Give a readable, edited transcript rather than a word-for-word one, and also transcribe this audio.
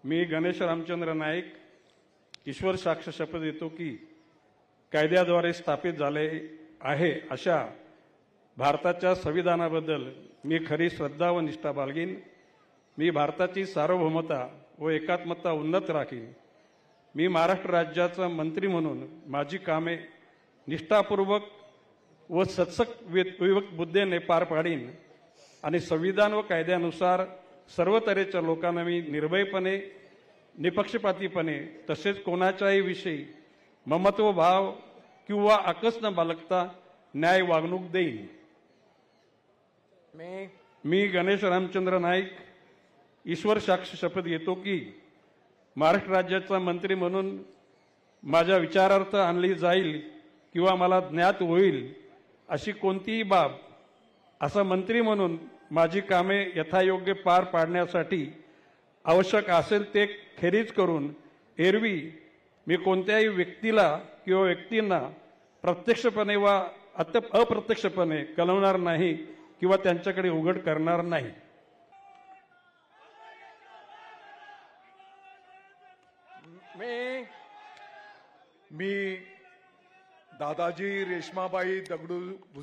मी गणेश रामचंद्र नाईक ईश्वर साक्ष शपथ देतो की कायद्याद्वारे स्थापित झाले आहे अशा भारताच्या संविधानाबद्दल मी खरी श्रद्धा व निष्ठा बाळगीन. मी भारताची सार्वभौमता व एकात्मता उन्नत राखीन. मी महाराष्ट्र राज्याचा मंत्री म्हणून माझी कामे निष्ठापूर्वक व सत्सक विवेक बुद्धीने पार पाडीन आणि संविधान व कायद्यानुसार सर्व तऱ्हेच्या लोकांना मी निर्भयपणे निपक्षपातीपणे तसेच कोणाच्याही विषयी ममत्व भाव किंवा आकस न बाळगता न्याय वागणूक देईन. मी गणेश रामचंद्र नाईक ईश्वर साक्ष शपथ घेतो की महाराष्ट्र राज्याचा मंत्री म्हणून माझ्या विचारार्थ आणली जाईल किंवा मला ज्ञात होईल अशी कोणतीही बाब असा मंत्री म्हणून माझी कामे यथायोग्य पार पाडण्यासाठी आवश्यक असेल ते खेरीज करून एरवी मी कोणत्याही व्यक्तीला किंवा व्यक्तींना प्रत्यक्षपणे वा अप्रत्यक्षपणे कळवणार नाही किंवा त्यांच्याकडे उघड करणार नाही. मी दादाजी रेश्माबाई दगडू